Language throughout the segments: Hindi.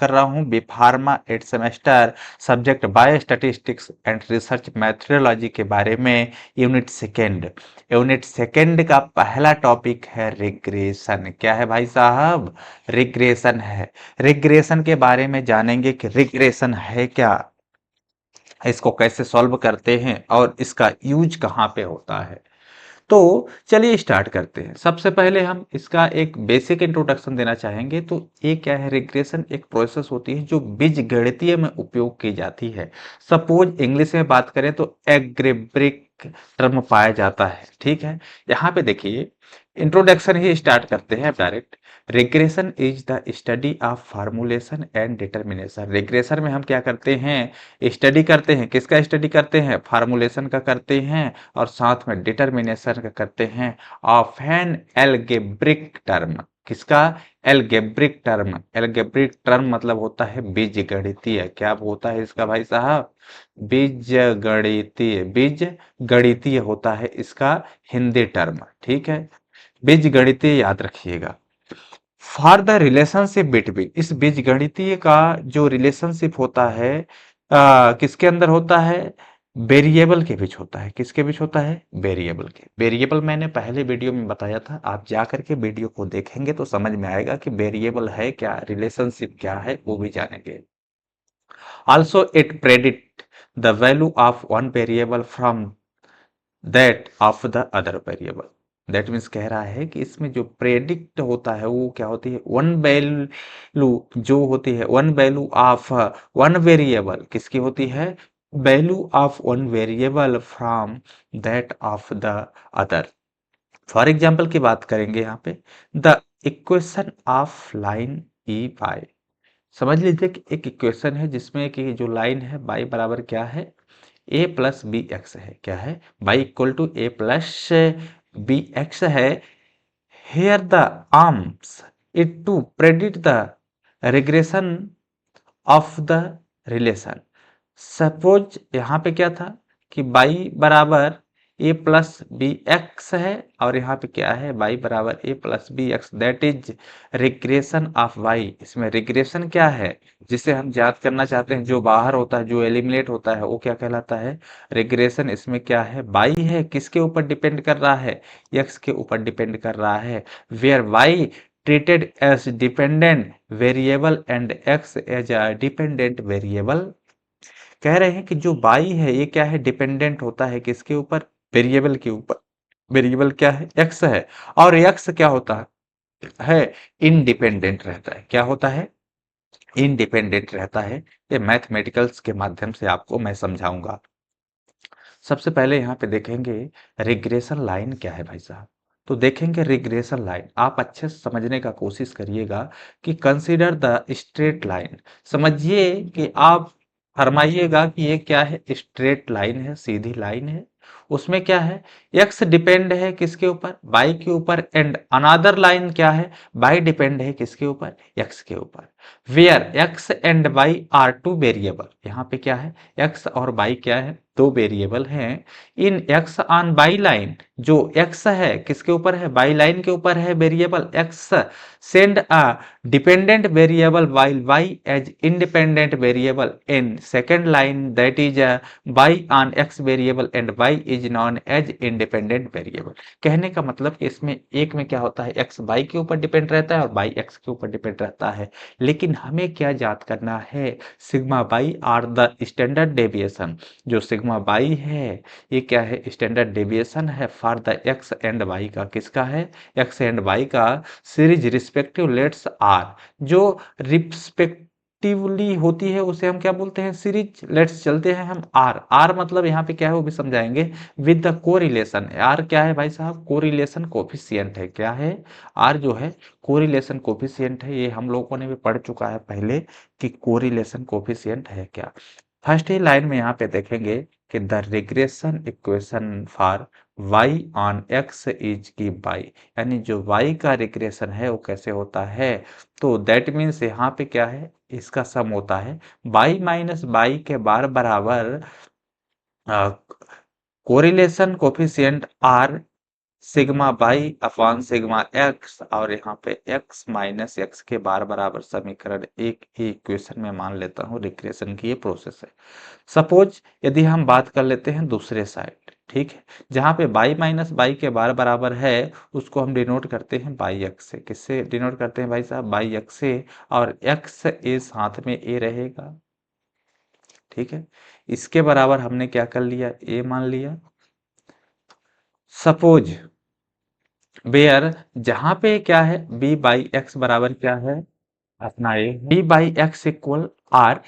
कर रहा हूँ B pharma 8 semester subject biostatistics and research methodology के बारे में। यूनिट सेकेंड का पहला टॉपिक है रिग्रेशन। क्या है भाई साहब? रिग्रेशन है। रिग्रेशन के बारे में जानेंगे कि रिग्रेशन है क्या, इसको कैसे सॉल्व करते हैं और इसका यूज कहाँ पे होता है। तो चलिए स्टार्ट करते हैं। सबसे पहले हम इसका एक बेसिक इंट्रोडक्शन देना चाहेंगे। तो ये क्या है? रिग्रेशन एक प्रोसेस होती है जो बीजगणितीय में उपयोग की जाती है। सपोज इंग्लिश में बात करें तो एल्जेब्रिक टर्म पाया जाता है। ठीक है, यहाँ पे देखिए इंट्रोडक्शन ही स्टार्ट करते हैं direct. Regression is the study of formulation and determination. Regression में हम क्या करते हैं? स्टडी करते हैं। किसका स्टडी करते हैं? फार्मूलेशन का करते हैं और साथ में डिटर्मिनेशन का करते हैं ऑफ एन एल्जेब्रिक टर्म। किसका? Algebraic term. एल्जेब्रिक टर्म मतलब होता है बीजगणितीय। क्या होता है इसका भाई साहब? बीजगणितीय। बीजगणितीय होता है इसका हिंदी टर्म। ठीक है, बीजगणितीय याद रखिएगा। फॉर द रिलेशनशिप बिटवीन, इस बीजगणितीय का जो रिलेशनशिप होता है किसके अंदर होता है? वेरिएबल के बीच होता है। किसके बीच होता है? वेरिएबल के। वेरिएबल मैंने पहले वीडियो में बताया था, आप जा करके वीडियो को देखेंगे तो समझ में आएगा कि वेरिएबल है क्या, रिलेशनशिप क्या है, वो भी जानेंगे। Also it predict the value of one variable from that of the other variable. That means कह रहा है कि इसमें जो प्रेडिक्ट होता है वो क्या होती है? वन वैल्यू जो होती है, one value of one variable. किसकी होती है? Value of one variable from that of the other. For example की बात करेंगे यहाँ पे, the equation of line E bye. समझ लीजिए कि एक इक्वेशन है जिसमें कि जो लाइन है बाई बराबर क्या है? ए प्लस बी एक्स है। क्या है? Y equal to A plus B X है। Here the arms it to predict the regression of the relation. Suppose यहाँ पे क्या था कि बाई बराबर ए प्लस बी एक्स है और यहाँ पे क्या है? बाई बराबर A plus B X, that is regression of Y. इसमें रिग्रेशन क्या है जिसे हम याद करना चाहते हैं? जो बाहर होता है, जो एलिमिनेट होता है, वो क्या कहलाता है? रिग्रेशन। इसमें क्या है? बाई है। किसके ऊपर डिपेंड कर रहा है? एक्स के ऊपर डिपेंड कर रहा है। Where Y treated as dependent variable and x as a dependent variable। कह रहे हैं कि जो y है ये क्या है? डिपेंडेंट होता है किसके ऊपर? वेरिएबल के ऊपर। वेरिएबल क्या है? x है। और x क्या होता है? इंडिपेंडेंट रहता है। क्या होता है? इंडिपेंडेंट रहता है। ये मैथमेटिकल्स के माध्यम से आपको मैं समझाऊंगा। सबसे पहले यहाँ पे देखेंगे रिग्रेशन लाइन क्या है भाई साहब। तो देखेंगे रिग्रेशन लाइन, आप अच्छे से समझने का कोशिश करिएगा कि कंसीडर द स्ट्रेट लाइन। समझिए कि आप फरमाइएगा कि ये क्या है? स्ट्रेट लाइन है, सीधी लाइन है। उसमें क्या है? एक्स डिपेंड है किसके ऊपर? बाई के ऊपर। एंड अनादर लाइन क्या है? बाई डिपेंड है किसके ऊपर? एक्स के ऊपर। Where X and Y are two variable. यहाँ पे क्या है? एक्स और बाई क्या है? दो वेरिएबल हैं। In X on Y line, जो एक्स है किसके ऊपर है? बाई लाइन के ऊपर है variable X. Send a dependent variable while Y as independent variable in second line, that is Y on X variable and Y is known as independent variable. कहने का मतलब कि इसमें एक में क्या होता है? एक्स बाई के ऊपर डिपेंड रहता है और बाई एक्स के ऊपर डिपेंड रहता है। लेकिन हमें क्या याद करना है? Sigma Y are the standard deviation. जो सिग्मा बाई है ये क्या है? स्टैंडर्ड डेविएशन है for the X and Y का। किसका है? एक्स एंड वाई का सीरीज रिस्पेक्टिव लेट्स आर। जो रिस्पेक्टिवली होती है उसे हम क्या बोलते हैं? सीरीज। लेट्स चलते हैं हम आर। आर मतलब यहाँ पे क्या है वो भी समझाएंगे विद द कोरिलेशन। आर क्या है भाई साहब? कोरिलेशन कोफिशिएंट है। क्या है? आर जो है कोरिलेशन कोफिशिएंट है। ये हम लोगों ने भी पढ़ चुका है पहले कि कोरिलेशन कोफिशिएंट है क्या। फर्स्ट ही लाइन में यहाँ पे देखेंगे कि the regression equation for y on x is की बाई, यानी जो y का रिग्रेशन है वो कैसे होता है? तो दैट मीन्स यहाँ पे क्या है? इसका सम होता है y माइनस बाई के बार बराबर correlation coefficient R sigma Y upon sigma X, और यहाँ पे एक्स माइनस एक्स के बार बराबर समीकरण एक इक्वेशन में मान लेता हूँ। रिग्रेशन की ये प्रोसेस है। सपोज यदि हम बात कर लेते हैं दूसरे साइड, ठीक है, जहाँ पे बाई माइनस बाई के बार बराबर है उसको हम डिनोट करते हैं बाई एक्स से। किससे डिनोट करते हैं भाई साहब? बाई एक्स से। और एक्स ए साथ में ए रहेगा, ठीक है। इसके बराबर हमने क्या कर लिया? ए मान लिया। सपोज वेयर जहां पे क्या है, बी बाई एक्स बराबर क्या है अपना A, B Y X equal R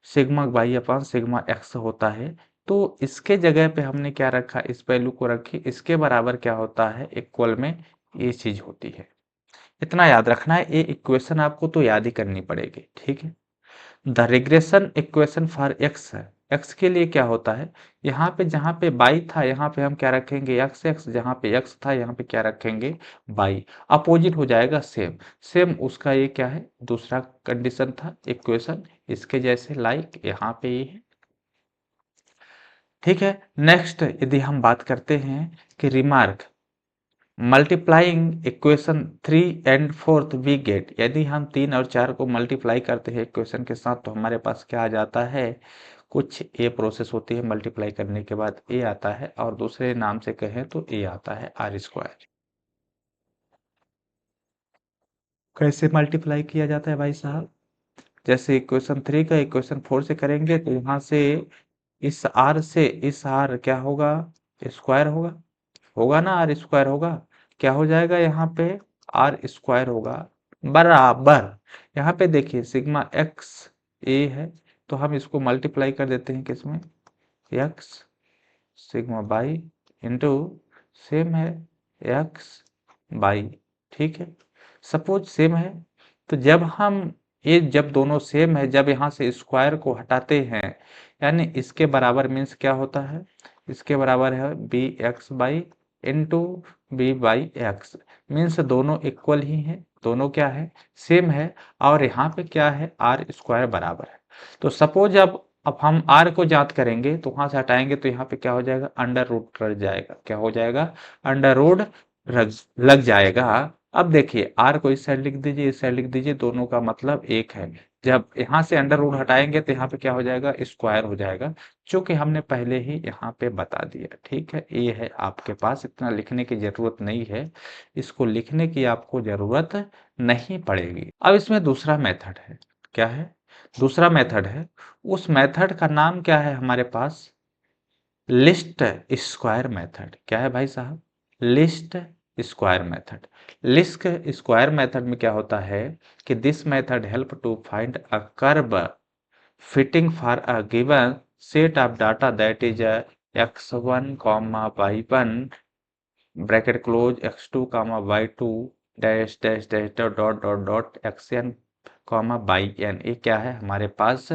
sigma Y upon sigma X होता है। तो इसके जगह पे हमने क्या रखा? इस वैल्यू को रखी। इसके बराबर क्या होता है? इक्वल में ये चीज होती है। इतना याद रखना है, ये इक्वेशन आपको तो याद ही करनी पड़ेगी, ठीक है। The regression equation for x है। एक्स के लिए क्या होता है? यहाँ पे जहाँ पे बाई था यहाँ पे हम क्या रखेंगे? X x. जहाँ पे एक्स था यहाँ पे क्या रखेंगे? बाई। अपोजिट हो जाएगा सेम। सेम उसका ये क्या है? दूसरा कंडीशन था इक्वेशन, इसके जैसे लाइक यहाँ पे ये है, ठीक है। नेक्स्ट यदि हम बात करते हैं कि रिमार्क मल्टीप्लाइंग इक्वेशन 3 और 4 वी गेट, यदि हम 3 और 4 को मल्टीप्लाई करते हैं इक्वेशन के साथ तो हमारे पास क्या आ जाता है? कुछ ए प्रोसेस होती है, मल्टीप्लाई करने के बाद ए आता है, और दूसरे नाम से कहें तो ए आता है आर स्क्वायर। कैसे मल्टीप्लाई किया जाता है भाई साहब? जैसे इक्वेशन 3 का इक्वेशन 4 से करेंगे तो यहाँ से इस आर से इस आर क्या होगा? स्क्वायर होगा, होगा ना, आर स्क्वायर होगा। क्या हो जाएगा यहाँ पे? आर स्क्वायर होगा बराबर। यहाँ पे देखिए सिग्मा एक्स ए है, तो हम इसको मल्टीप्लाई कर देते हैं किसमें? X sigma by into same है एक्स बाई, ठीक है। सपोज सेम है तो जब हम ये जब दोनों सेम है, जब यहाँ से स्क्वायर को हटाते हैं यानी इसके बराबर मीन्स क्या होता है? इसके बराबर है B X Y into B Y X. Means दोनों इक्वल ही हैं, दोनों क्या है? सेम है। और यहाँ पे क्या है? आर स्क्वायर बराबर है। तो सपोज अब हम आर को ज्ञात करेंगे तो वहां से हटाएंगे तो यहाँ पे क्या हो जाएगा? अंडर रूट लग जाएगा। क्या हो जाएगा? अंडर रूट लग जाएगा। अब देखिए आर को इस साइड लिख दीजिए, इस साइड लिख दीजिए, दोनों का मतलब एक है। जब यहाँ से अंडर रूट हटाएंगे तो यहाँ पे क्या हो जाएगा? स्क्वायर हो जाएगा, जो कि हमने पहले ही यहाँ पे बता दिया, ठीक है। ये है आपके पास, इतना लिखने की जरूरत नहीं है, इसको लिखने की आपको जरूरत नहीं पड़ेगी। अब इसमें दूसरा मेथड है। क्या है? दूसरा मेथड है। उस मेथड का नाम क्या है हमारे पास? List square method. क्या है भाई साहब? Least square method. Least square method में क्या होता है कि this method help to find a curve fitting for a given set of data, that is x1 comma y1 bracket close x2 comma y2 dash dash dash dot dot dot dot xn comma yn। ये क्या है? हमारे पास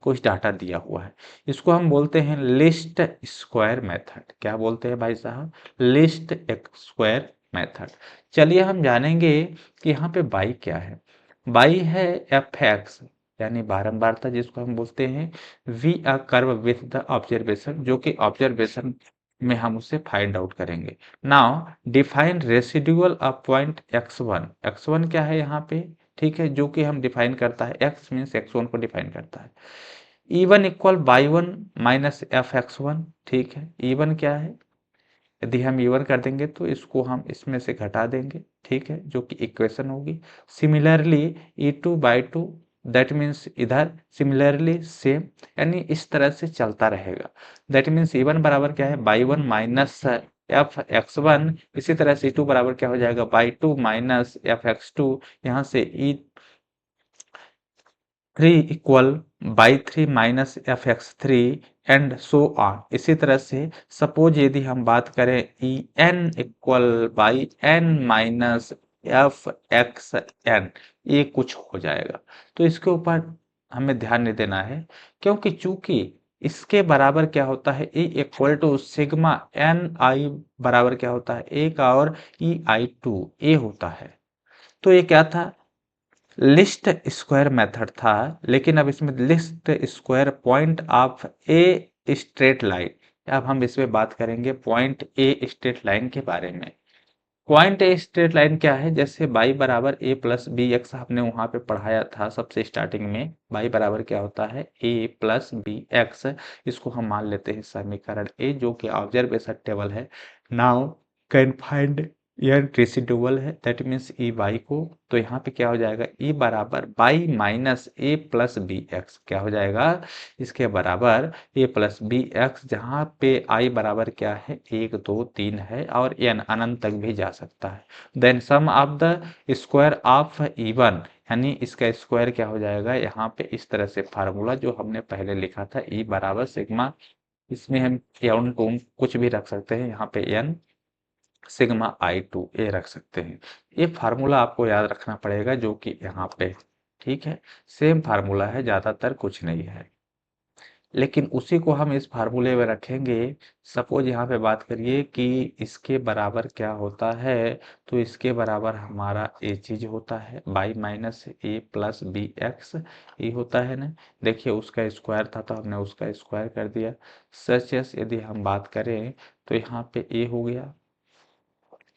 कुछ डाटा दिया हुआ है, इसको हम बोलते हैं लिस्ट स्क्वायर मेथड। क्या बोलते हैं भाई साहब? Least square method. चलिए हम जानेंगे कि यहाँ पे बाई क्या है। बाई है एफ एक्स यानी बारंबारता, जिसको हम बोलते हैं we a curve with the observation, जो कि ऑब्जर्वेशन में हम उसे फाइंड आउट करेंगे। Now define residual of point x1। x1 क्या है यहाँ पे? ठीक है, जो कि हम डिफाइन करता है, x मीन्स x1 को डिफाइन करता है। E1 equal Y one minus F X one, ठीक है। E1 क्या है? यदि हम E1 कर देंगे तो इसको हम इसमें से घटा देंगे, ठीक है, जो कि इक्वेशन होगी। Similarly E2 by two, that means इधर सिमिलरली सेम, यानी इस तरह से चलता रहेगा। दैट मीन्स E1 बराबर क्या है? Y one minus F X one. इसी तरह से E2 बराबर क्या हो जाएगा? Y two minus F X two. यहाँ से E3 equal Y three minus F X three and so on. इसी तरह से सपोज यदि हम बात करें E N equal Y N minus F X N, ये कुछ हो जाएगा। तो इसके ऊपर हमें ध्यान नहीं देना है, क्योंकि चूंकि इसके बराबर क्या होता है? ए इक्वल टू सिग्मा एन आई बराबर क्या होता है? एक और ई आई टू ए होता है। तो ये क्या था? लिस्ट स्क्वायर मेथड था, लेकिन अब इसमें list square point of a straight line. अब हम इसमें बात करेंगे पॉइंट ए स्ट्रेट लाइन के बारे में। पॉइंट ए स्ट्रेट लाइन क्या है, जैसे y बराबर a प्लस बी एक्स हमने वहां पे पढ़ाया था सबसे स्टार्टिंग में, y बराबर क्या होता है a प्लस बी एक्स। इसको हम मान लेते हैं समीकरण a जो कि ऑब्जर्वेशन टेबल है। Now can find N residual है, दैट मीन्स ई वाई को, तो यहाँ पे क्या हो जाएगा e बराबर y माइनस a प्लस बी एक्स क्या हो जाएगा, इसके बराबर a प्लस बी एक्स, जहाँ पे i बराबर क्या है 1 2 3 है और n अनंत तक भी जा सकता है। Then sum of the square of even, यानी इसका स्क्वायर क्या हो जाएगा, यहाँ पे इस तरह से फार्मूला जो हमने पहले लिखा था e बराबर सिग्मा, इसमें हम एन टू कुछ भी रख सकते हैं, यहाँ पे n सिग्मा आई टू ए रख सकते हैं। ये फार्मूला आपको याद रखना पड़ेगा जो कि यहाँ पे है, ठीक है। सेम फार्मूला है, ज़्यादातर कुछ नहीं है, लेकिन उसी को हम इस फार्मूले में रखेंगे। सपोज यहाँ पे बात करिए कि इसके बराबर क्या होता है, तो इसके बराबर हमारा ए चीज होता है y minus a plus B x, ये होता है ना। देखिए उसका स्क्वायर था तो हमने उसका स्क्वायर कर दिया। सच एस यदि हम बात करें तो यहाँ पे ए हो गया,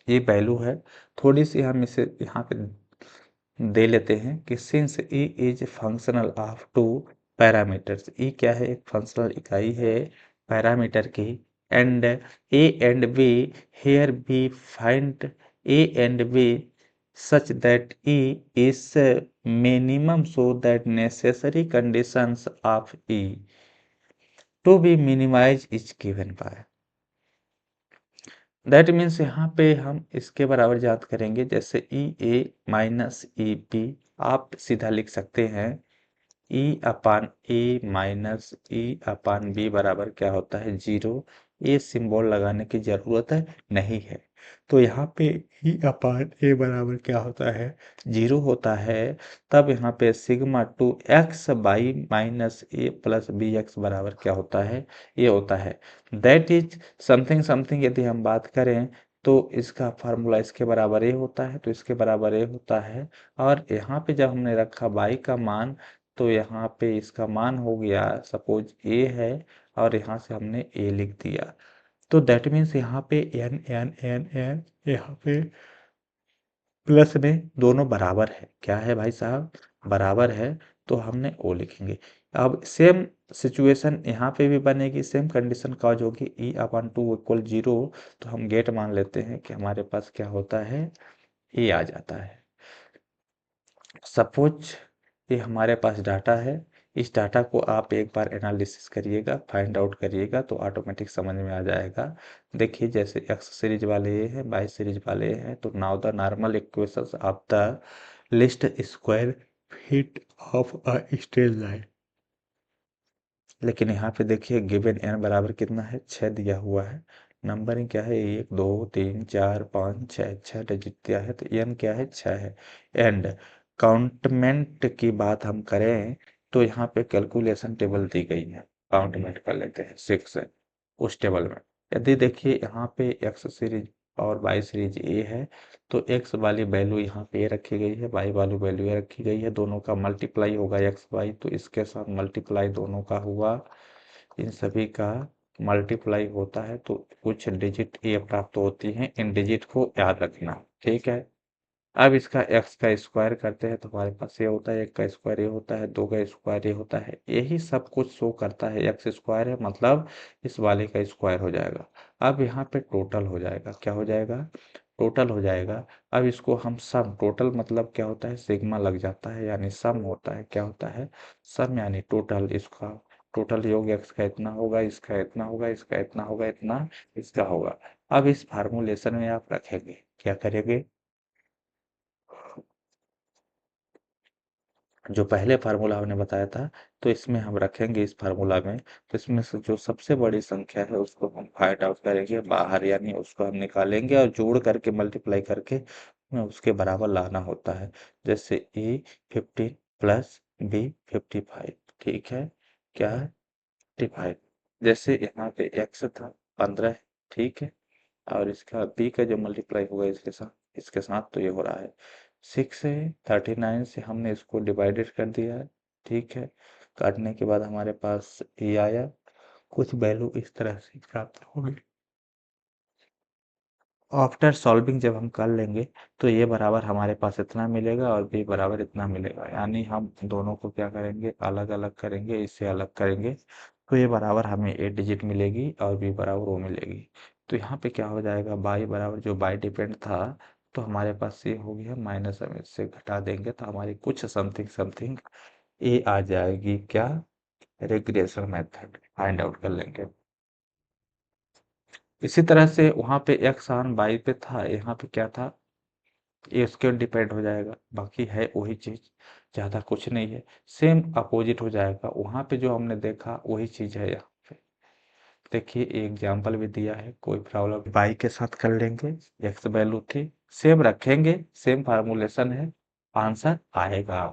ये वैल्यू है। थोड़ी सी हम इसे यहाँ पे दे लेते हैं कि since E is functional of two parameters, E क्या है, एक फंक्शनल इकाई है पैरामीटर की, and A and B here we find A and B such that E is minimum, so that necessary conditions of E to be minimized is given by, that means यहाँ पे हम इसके बराबर याद करेंगे, जैसे ई ए माइनस ई बी, आप सीधा लिख सकते हैं ई अपान ए माइनस ई अपान बी बराबर क्या होता है 0। ये सिंबल लगाने की जरूरत नहीं है, तो यहाँ पे ई अपान ए बराबर क्या होता है 0 होता है। तब यहाँ पे sigma two x by minus a plus B x बराबर क्या होता है, ये होता है। दैट इज समथिंग समथिंग, यदि हम बात करें तो इसका फार्मूला इसके बराबर ए होता है, तो इसके बराबर ए होता है। और यहाँ पे जब हमने रखा बाई का मान, तो यहाँ पे इसका मान हो गया सपोज ए है, और यहाँ से हमने ए लिख दिया, तो दैट मीन्स यहाँ पे एन एन एन एन यहाँ पे प्लस में दोनों बराबर है, क्या है भाई साहब बराबर है, तो हमने ओ लिखेंगे। अब सेम सिचुएशन यहाँ पे भी बनेगी, सेम कंडीशन काज होगी ई अपन टू इक्वल 0, तो हम गेट मान लेते हैं कि हमारे पास क्या होता है ए आ जाता है। सपोज ये हमारे पास डाटा है, इस डाटा को आप एक बार एनालिसिस करिएगा, फाइंड आउट करिएगा, तो ऑटोमेटिक समझ में आ जाएगा। देखिए जैसे एक्स सीरीज वाले ये हैं, वाई सीरीज वाले ये हैं, तो now the normal equations of the list square feet of a straight line. लेकिन यहाँ पे देखिए गिवन एन बराबर कितना है 6 दिया हुआ है, नंबरिंग क्या है 1 2 3 4 5 6, 6 डिजिट दिया है, तो एन क्या है 6 है। एंड काउंटमेंट की बात हम करें तो यहाँ पे कैलकुलेशन टेबल दी गई है, काउंटमेंट कर लेते हैं 6 है उस टेबल में। यदि देखिए यहाँ पे एक्स सीरीज और वाई सीरीज ए है, तो एक्स वाली वैल्यू यहाँ पे ये रखी गई है, वाई वाली वैल्यू ये रखी गई है, दोनों का मल्टीप्लाई होगा एक्स वाई, तो इसके साथ मल्टीप्लाई दोनों का हुआ, इन सभी का मल्टीप्लाई होता है तो कुछ डिजिट ये प्राप्त होती हैं, इन डिजिट को याद रखना, ठीक है। अब इसका एक्स का स्क्वायर करते हैं तो हमारे पास ये होता है, एक का स्क्वायर ये होता है, दो का स्क्वायर ये होता है, यही सब कुछ शो करता है एक्स स्क्वायर है, मतलब इस वाले का स्क्वायर हो जाएगा। अब यहाँ पे टोटल हो जाएगा, क्या हो जाएगा टोटल हो जाएगा। अब इसको हम सम, टोटल मतलब क्या होता है सिग्मा लग जाता है, यानी सम होता है, क्या होता है सम, यानी टोटल, इसका टोटल योग एक्स का इतना होगा, इसका इतना होगा, इसका इतना होगा, इतना इसका होगा। अब इस फार्मूलेशन में आप रखेंगे, क्या करेंगे, जो पहले फार्मूला हमने बताया था, तो इसमें हम रखेंगे इस फार्मूला में, तो इसमें से जो सबसे बड़ी संख्या है उसको हम फाइंड आउट करेंगे बाहर, यानी उसको हम निकालेंगे और जोड़ करके मल्टीप्लाई करके हमें उसके बराबर लाना होता है। जैसे ए 15 प्लस बी 55, ठीक है, क्या है 55। जैसे यहाँ पे एक्स था 15, ठीक है, और इसका बी का जो मल्टीप्लाई होगा इसके साथ तो ये हो रहा है 6 है, 39 से हमने इसको डिवाइडेड कर दिया है, ठीक है। काटने के बाद हमारे पास ये आया, कुछ वैल्यू इस तरह से प्राप्त होगी। आफ्टर सॉल्विंग जब हम कर लेंगे तो ये बराबर हमारे पास इतना मिलेगा और बी बराबर इतना मिलेगा, यानी हम दोनों को क्या करेंगे, अलग अलग करेंगे, इससे अलग करेंगे तो ये बराबर हमें ए डिजिट मिलेगी और बी बराबर वो मिलेगी। तो यहाँ पे क्या हो जाएगा, बाई बराबर जो बाई डिपेंड था तो हमारे पास ये हो गया माइनस, हम इससे घटा देंगे तो हमारी कुछ समथिंग समथिंग ए आ जाएगी, क्या, रिग्रेशन मेथड फाइंड आउट कर लेंगे। इसी तरह से वहां पे एक्स ऑन बाई पे था, यहाँ पे क्या था, ये उसके डिपेंड हो जाएगा, बाकी है वही चीज, ज्यादा कुछ नहीं है, सेम अपोजिट हो जाएगा, वहां पे जो हमने देखा वही चीज है यहाँ पे। देखिए एग्जाम्पल भी दिया है, कोई प्रॉब्लम बाई के साथ कर लेंगे, एक्स वैल्यू थी, सेम रखेंगे, सेम फार्मूलेशन है, आंसर आएगा।